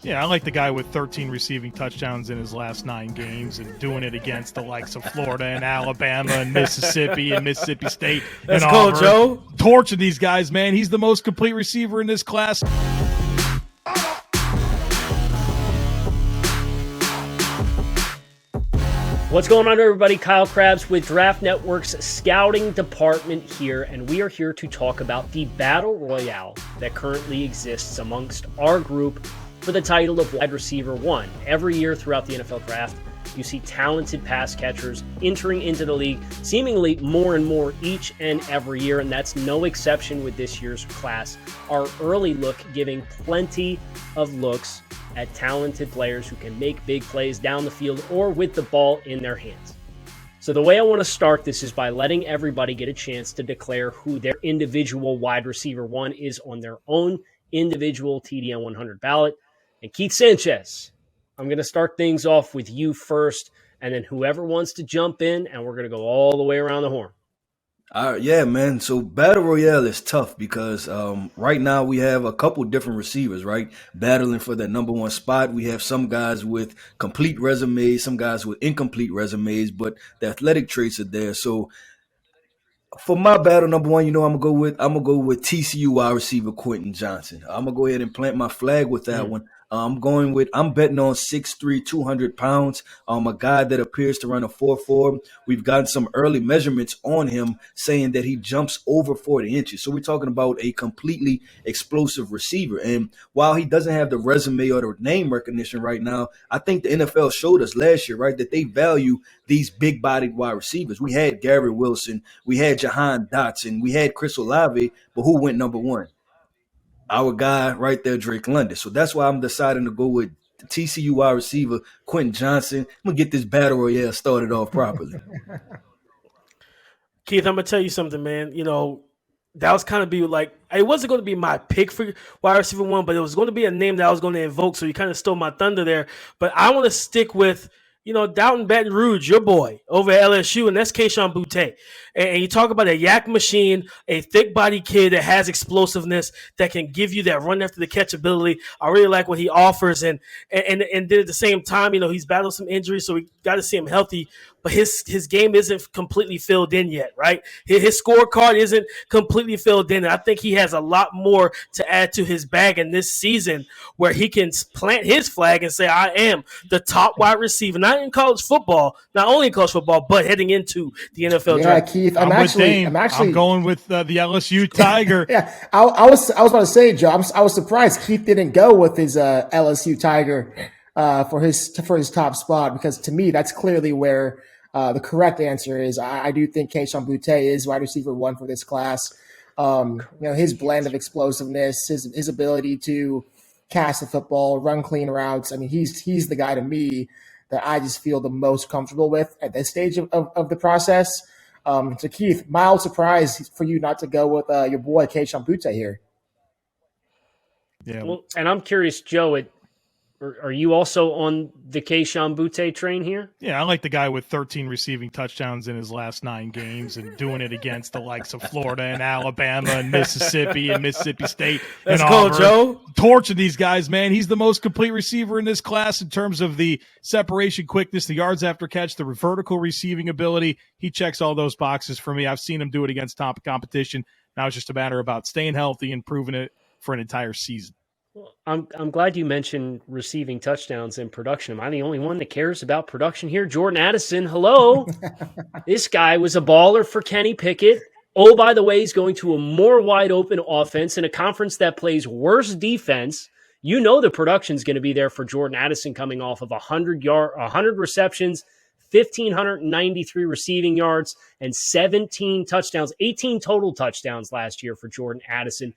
Yeah, I like the guy with 13 receiving touchdowns in his last 9 games and doing it against the likes of Florida and Alabama and Mississippi State and Auburn. Let's go, Joe. Torching these guys, man. He's the most complete receiver in this class. What's going on, everybody? Kyle Krabs with Draft Network's scouting department here, and we are here to talk about the battle royale that currently exists amongst our group for the title of wide receiver one. Every year throughout the NFL draft, you see talented pass catchers entering into the league, seemingly more and more each and every year, and that's no exception with this year's class. Our early look giving plenty of looks at talented players who can make big plays down the field or with the ball in their hands. So the way I want to start this is by letting everybody get a chance to declare who their individual wide receiver one is on their own individual TDN 100 ballot. And Keith Sanchez, I'm going to start things off with you first, and then whoever wants to jump in, and we're going to go all the way around the horn. Yeah, man. So Battle Royale is tough because right now we have a couple different receivers, right, battling for that number one spot. We have some guys with complete resumes, some guys with incomplete resumes, but the athletic traits are there. So for my battle number one, I'm gonna go with TCU wide receiver Quentin Johnson. I'm gonna go ahead and plant my flag with that one. I'm betting on 6'3", 200 pounds. A guy that appears to run a 4.4. We've gotten some early measurements on him saying that he jumps over 40 inches. So we're talking about a completely explosive receiver. And while he doesn't have the resume or the name recognition right now, I think the NFL showed us last year, right, that they value these big-bodied wide receivers. We had Garrett Wilson, we had Jahan Dotson, we had Chris Olave, but who went number one? Our guy right there, Drake London. So that's why I'm deciding to go with TCU wide receiver Quentin Johnson. I'm going to get this battle royale started off properly. Keith, I'm going to tell you something, man. That was kind of be like, it wasn't going to be my pick for wide receiver one, but it was going to be a name that I was going to invoke. So you kind of stole my thunder there. But I want to stick with, down in Baton Rouge, your boy over at LSU, and that's Kayshon Boutte. And you talk about a yak machine, a thick body kid that has explosiveness that can give you that run after the catch ability. I really like what he offers, and then at the same time, he's battled some injuries, so we got to see him healthy. But his game isn't completely filled in yet, right? His scorecard isn't completely filled in. And I think he has a lot more to add to his bag in this season where he can plant his flag and say, I am the top wide receiver, not in college football, not only in college football, but heading into the NFL draft. Keith, I'm going with the LSU Tiger. Yeah, I was about to say, Joe, I was surprised Keith didn't go with his LSU Tiger for his top spot, because to me, that's clearly where the correct answer is. I do think Kayshon Boutte is wide receiver one for this class. His blend of explosiveness, his ability to catch the football, run clean routes. I mean, he's the guy to me that I just feel the most comfortable with at this stage of the process. So Keith, mild surprise for you not to go with your boy Kayshon Boutte here. Yeah. Well, and I'm curious, Joe, are you also on the Kayshon Boutte train here? Yeah, I like the guy with 13 receiving touchdowns in his last 9 games and doing it against the likes of Florida and Alabama and Mississippi State Let's and go, Auburn. Joe. Torching these guys, man. He's the most complete receiver in this class in terms of the separation quickness, the yards after catch, the vertical receiving ability. He checks all those boxes for me. I've seen him do it against top competition. Now it's just a matter about staying healthy and proving it for an entire season. I'm glad you mentioned receiving touchdowns and production. Am I the only one that cares about production here? Jordan Addison, hello. This guy was a baller for Kenny Pickett. Oh, by the way, he's going to a more wide open offense in a conference that plays worse defense. The production's going to be there for Jordan Addison coming off of 100 receptions, 1,593 receiving yards, and 17 touchdowns, 18 total touchdowns last year for Jordan Addison.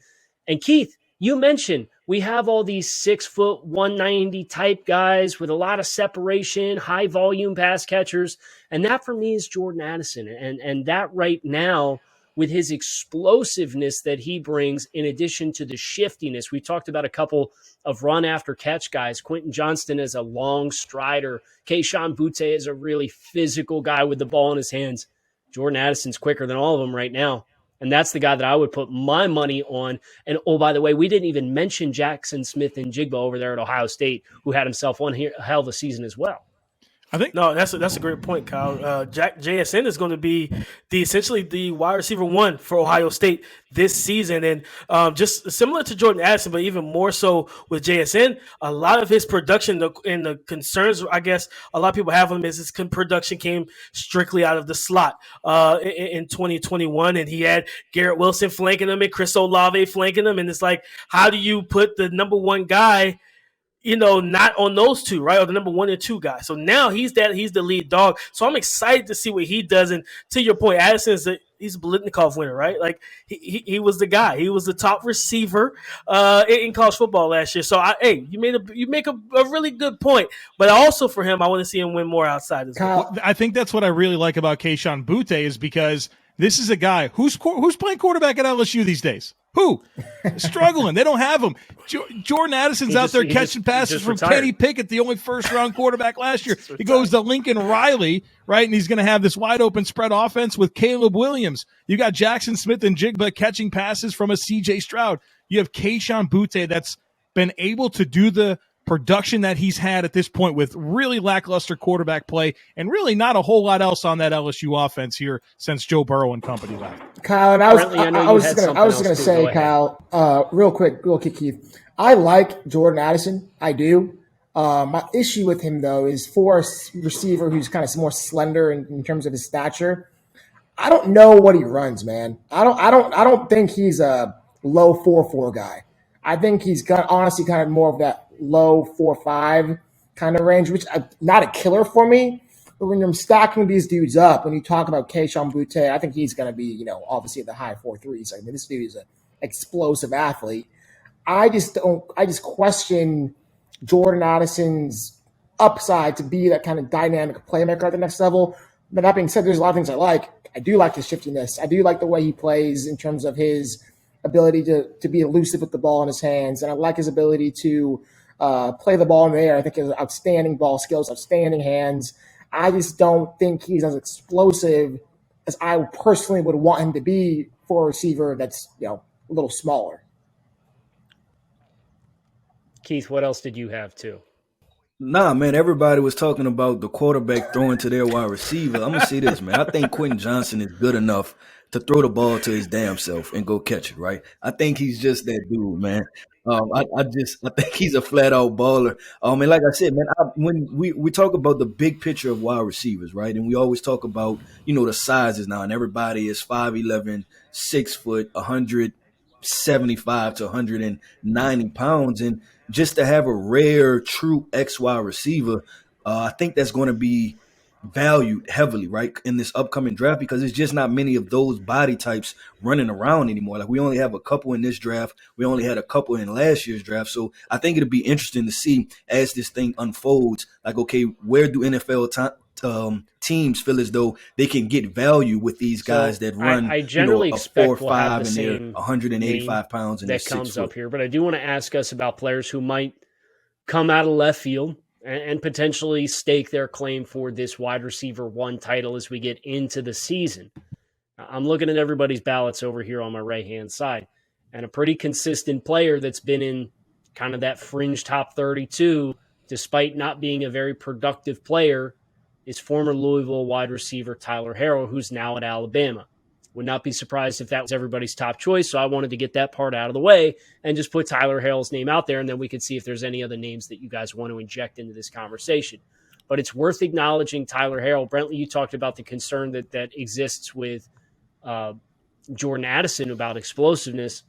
And Keith, you mentioned we have all these 6', 190 type guys with a lot of separation, high volume pass catchers. And that for me is Jordan Addison. And that right now, with his explosiveness that he brings, in addition to the shiftiness, we talked about a couple of run after catch guys. Quentin Johnston is a long strider. Kayshon Boutte is a really physical guy with the ball in his hands. Jordan Addison's quicker than all of them right now. And that's the guy that I would put my money on. And oh, by the way, we didn't even mention Jackson Smith and Jigba over there at Ohio State, who had himself one hell of a season as well. I think No, that's a great point, Kyle. JSN is going to be essentially the wide receiver one for Ohio State this season, and just similar to Jordan Addison, but even more so with JSN. A lot of his production and the concerns, I guess, a lot of people have him is his production came strictly out of the slot in 2021, and he had Garrett Wilson flanking him and Chris Olave flanking him, and it's like, how do you put the number one guy, not on those two, right? Or the number 1 and 2 guy. So now he's the lead dog. So I'm excited to see what he does. And to your point, Addison he's a Biletnikoff winner, right? Like he was the guy. He was the top receiver in college football last year. So you make a really good point. But also for him, I want to see him win more outside as well. I think that's what I really like about Keyshawn Butte is because this is a guy who's playing quarterback at LSU these days. Who? Struggling. They don't have him. Jordan Addison's out there catching passes from retired. Kenny Pickett, the only first-round quarterback last year. He goes to Lincoln Riley, right, and he's going to have this wide-open spread offense with Caleb Williams. You got Jackson Smith and Jigba catching passes from a C.J. Stroud. You have Keyshawn Butte that's been able to do the production that he's had at this point with really lackluster quarterback play and really not a whole lot else on that LSU offense here since Joe Burrow and company left. Kyle, and I was just going to say, Kyle, real quick, Keith. I like Jordan Addison. I do. My issue with him, though, is for a receiver who's kind of more slender in terms of his stature. I don't know what he runs, man. I don't think he's a low 4.4 guy. I think he's got honestly kind of more of that low 4.5 kind of range, which not a killer for me. But when you're stacking these dudes up, when you talk about Keyshawn Butte, I think he's going to be, obviously the high 4.3s. I mean, this dude is an explosive athlete. I just question Jordan Addison's upside to be that kind of dynamic playmaker at the next level. But that being said, there's a lot of things I like. I do like his shiftiness. I do like the way he plays in terms of his ability to be elusive with the ball in his hands. And I like his ability to play the ball in the air. I think he has outstanding ball skills, outstanding hands. I just don't think he's as explosive as I personally would want him to be for a receiver that's, a little smaller. Keith, what else did you have too? Nah, man, everybody was talking about the quarterback throwing to their wide receiver. I'm going to say this, man. I think Quentin Johnson is good enough to throw the ball to his damn self and go catch it, right? I think he's just that dude, man. I think he's a flat out baller. And like I said, man, when we talk about the big picture of wide receivers, right? And we always talk about, the sizes now, and everybody is 5'11", 6 foot, 175 to 190 pounds. And just to have a rare, true XY receiver, I think that's going to be valued heavily, right, in this upcoming draft because there's just not many of those body types running around anymore. Like we only have a couple in this draft. We only had a couple in last year's draft. So I think it'll be interesting to see as this thing unfolds, like, okay, where do NFL teams feel as though they can get value with these guys that run I generally a expect 4.5 and they're 185 pounds and that comes up here. But I do want to ask us about players who might come out of left field and potentially stake their claim for this wide receiver one title as we get into the season. I'm looking at everybody's ballots over here on my right-hand side, and a pretty consistent player that's been in kind of that fringe top 32, despite not being a very productive player, is former Louisville wide receiver Tyler Harrell, who's now at Alabama. Would not be surprised if that was everybody's top choice, so I wanted to get that part out of the way and just put Tyler Harrell's name out there, and then we could see if there's any other names that you guys want to inject into this conversation. But it's worth acknowledging Tyler Harrell. Brentley, you talked about the concern that exists with Jordan Addison about explosiveness.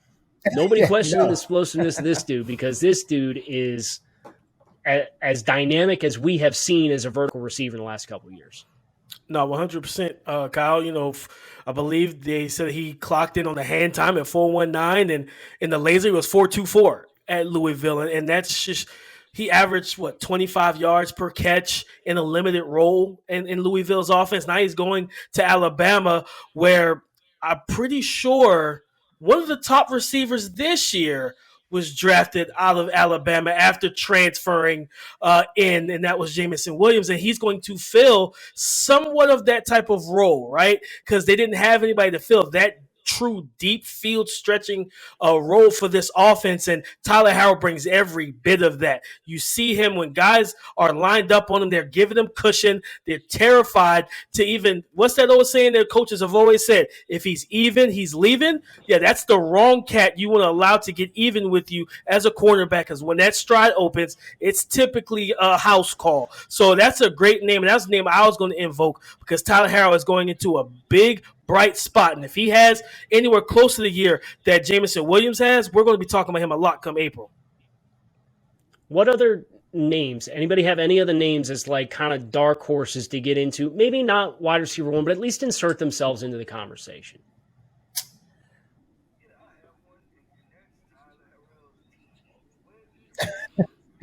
Nobody questioning the explosiveness of this dude because this dude is as dynamic as we have seen as a vertical receiver in the last couple of years. No, 100%. Kyle, I believe they said he clocked in on the hand time at 4.19, and in the laser he was 4.24 at Louisville. And that's just – he averaged, 25 yards per catch in a limited role in Louisville's offense. Now he's going to Alabama, where I'm pretty sure one of the top receivers this year was drafted out of Alabama after transferring in, and that was Jamison Williams, and he's going to fill somewhat of that type of role, right? Because they didn't have anybody to fill that true deep field stretching role for this offense, and Tyler Harrell brings every bit of that. You see him when guys are lined up on him, they're giving him cushion. They're terrified to even, what's that old saying that coaches have always said? If he's even, he's leaving. Yeah, that's the wrong cat you want to allow to get even with you as a cornerback, because when that stride opens, it's typically a house call. So that's a great name, and that's the name I was going to invoke, because Tyler Harrell is going into a big, bright spot. And if he has anywhere close to the year that Jameson Williams has, we're going to be talking about him a lot come April. What other names? Anybody have any other names as like kind of dark horses to get into? Maybe not wide receiver one, but at least insert themselves into the conversation.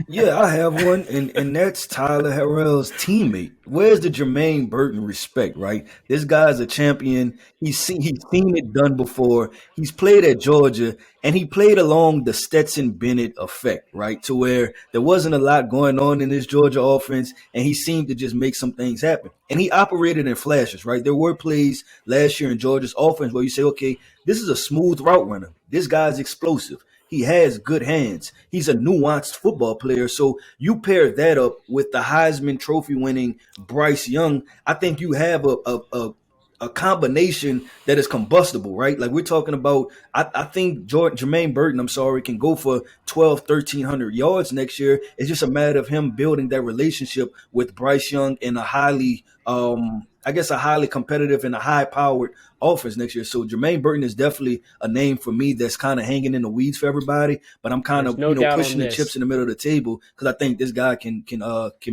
Yeah, I have one, and that's Tyler Harrell's teammate. Where's the Jermaine Burton respect, right? This guy's a champion. He's seen it done before. He's played at Georgia, and he played along the Stetson Bennett effect, right? To where there wasn't a lot going on in this Georgia offense, and he seemed to just make some things happen. And he operated in flashes, right? There were plays last year in Georgia's offense where you say, okay, this is a smooth route runner. This guy's explosive. He has good hands. He's a nuanced football player. So you pair that up with the Heisman Trophy winning Bryce Young, I think you have a combination that is combustible, right? Like we're talking about, I think Jermaine Burton, can go for 1,300 yards next year. It's just a matter of him building that relationship with Bryce Young in a highly competitive and a high-powered offense next year. So Jermaine Burton is definitely a name for me that's kind of hanging in the weeds for everybody. But I'm kind of pushing the chips in the middle of the table because I think this guy can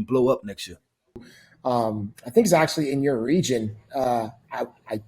blow up next year. I think it's actually in your region. I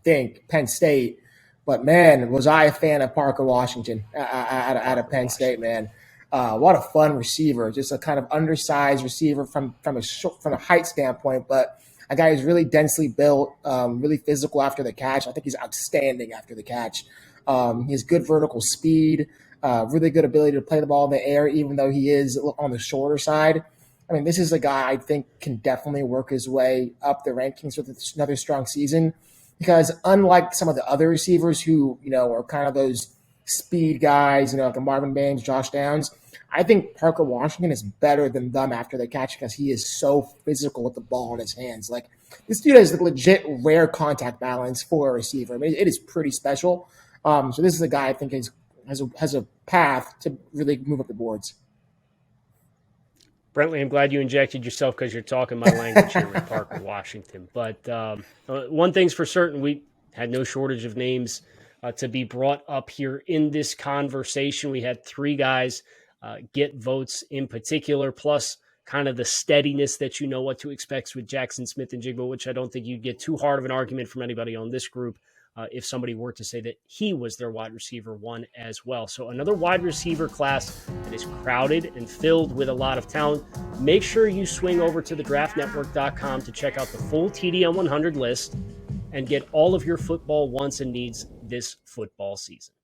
think Penn State. But man, was I a fan of Parker Washington out of Penn State, man. What a fun receiver. Just a kind of undersized receiver from a height standpoint, but a guy who's really densely built, really physical after the catch. I think he's outstanding after the catch. He has good vertical speed, really good ability to play the ball in the air, even though he is on the shorter side. I mean, this is a guy I think can definitely work his way up the rankings with another strong season, because unlike some of the other receivers who, are kind of those speed guys, like a Marvin Baines, Josh Downs, I think Parker Washington is better than them after the catch because he is so physical with the ball in his hands. Like, this dude has a legit rare contact balance for a receiver. I mean, it is pretty special. So this is a guy I think has a path to really move up the boards. Brentley, I'm glad you injected yourself because you're talking my language here with Parker Washington. But one thing's for certain, we had no shortage of names to be brought up here in this conversation. We had three guys get votes in particular, plus kind of the steadiness that you know what to expect with Jackson Smith and Jigba, which I don't think you'd get too hard of an argument from anybody on this group if somebody were to say that he was their wide receiver one as well. So another wide receiver class that is crowded and filled with a lot of talent. Make sure you swing over to thedraftnetwork.com to check out the full TDN100 list and get all of your football wants and needs this football season.